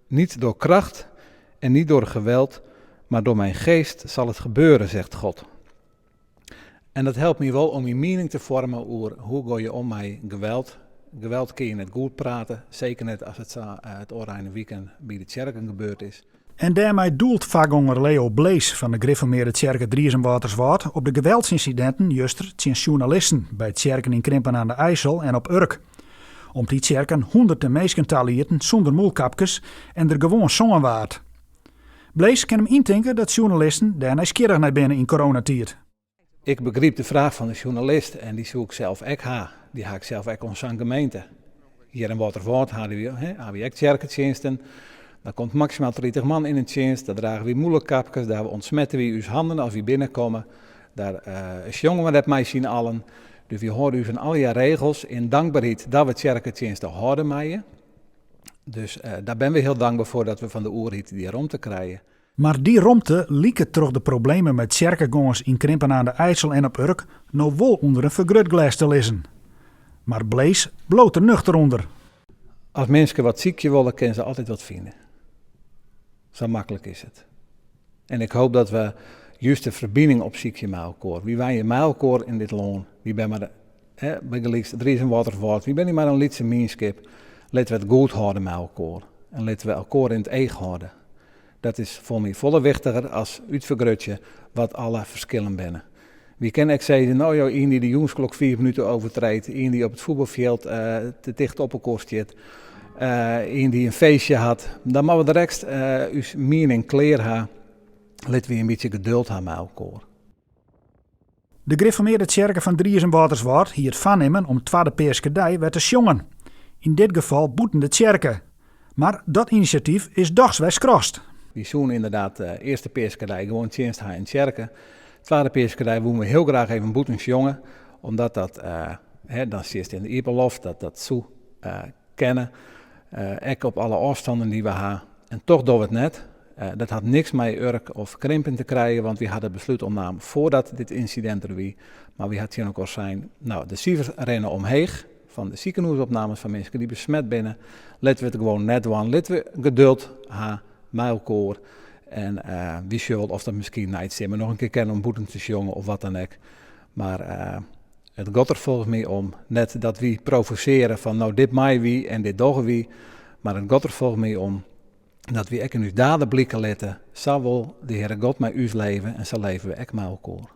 Niet door kracht en niet door geweld, maar door mijn geest zal het gebeuren, zegt God. En dat helpt me wel om je mening te vormen over hoe ga je om met geweld. Geweld kun je net goed praten, zeker net als het het oranje weekend bij de kerken gebeurd is. En daarmee doelt vagonger Leo Blees van de gereformeerde kerk Driesenwaterswart op de geweldsincidenten juster tegen journalisten bij het kerken in Krimpen aan de IJssel en op Urk. Om die kerken honderden mensen talierten zonder moelkapjes en er gewoon zongen waard. Blees kan hem intinken dat journalisten daar nieuwsgierig naar binnen in coronatijd. Ik begreep de vraag van de journalist en die zoek zelf ook ha. Die haak zelf ook onze gemeente. Hier in Watervoort hadden we ook kerkendiensten. Daar komt maximaal 30 man in een dienst. Daar dragen we moeilijkkapjes. Daar ontsmetten we uw handen als we binnenkomen. Daar jongen we dat mij zien allen. Dus we horen u van al je regels in dankbaarheid dat we kerkendiensten houden met je. Dus daar ben we heel dankbaar voor dat we van de oerhiet die romte krijgen. Maar die romte lieken toch de problemen met kerkengangers in Krimpen aan de IJssel en op Urk nou wel onder een vergrootglas te lezen. Maar Blees bloot er nuchter onder. Als mensen wat ziekje willen, kunnen ze altijd wat vinden. Zo makkelijk is het. En ik hoop dat we juist de verbinding op ziekje met elkaar. Wie wij in elkaar in dit loon. Wie ben maar bij gelijks Driesenwaterswart. Wie ben niet maar een lietse meenskip. Laten we het goed houden met elkaar. En laten we elkaar in het eeg houden. Dat is voor mij volle wichtiger als uitvergrutje wat alle verschillen binnen. Wie kan ik zeggen, nou ja, iemand die de jongensklok 4 minuten overtreedt, iemand die op het voetbalveld te dicht op elkaar zit, iemand die een feestje had, dan moeten we direct uw mening clear hebben. Laten we een beetje geduld hebben met elkaar. De gereformeerde kerken van Driesenwaterswart hier het vannemen om tweede Peerskedij werd te jongen. In dit geval boeten de kerken. Maar dat initiatief is dagswijs krost. We zoen inderdaad de eerste Peerskedij gewoon dienst in kerken. Tweede Peerskedij willen we heel graag even boeten jongen, omdat dat, dan zit in de Ieperlof, dat zo kennen. Ook op alle afstanden die we hebben. En toch doen we het net. Dat had niks met Urk of Krimpen te krijgen, want we hadden besluit om voordat dit incident er was. Maar we hadden ook al zijn, nou, de cijfers rennen omheeg van de ziekenhuisopnames van mensen die besmet binnen. Laten we het gewoon net doen. Laten we geduld hebben met elkaar. En wie zullen of dat misschien na iets nog een keer kennen om boeten te jongen of wat dan ook. Maar het gaat er volgens mij om, net dat we provoceren van nou dit mij wie en dit doggen wie. Maar het gaat er volgens mij om dat we ook in uw daden blikken letten. Zal wel de Heere God met u leven en zal leven we ook met elkaar.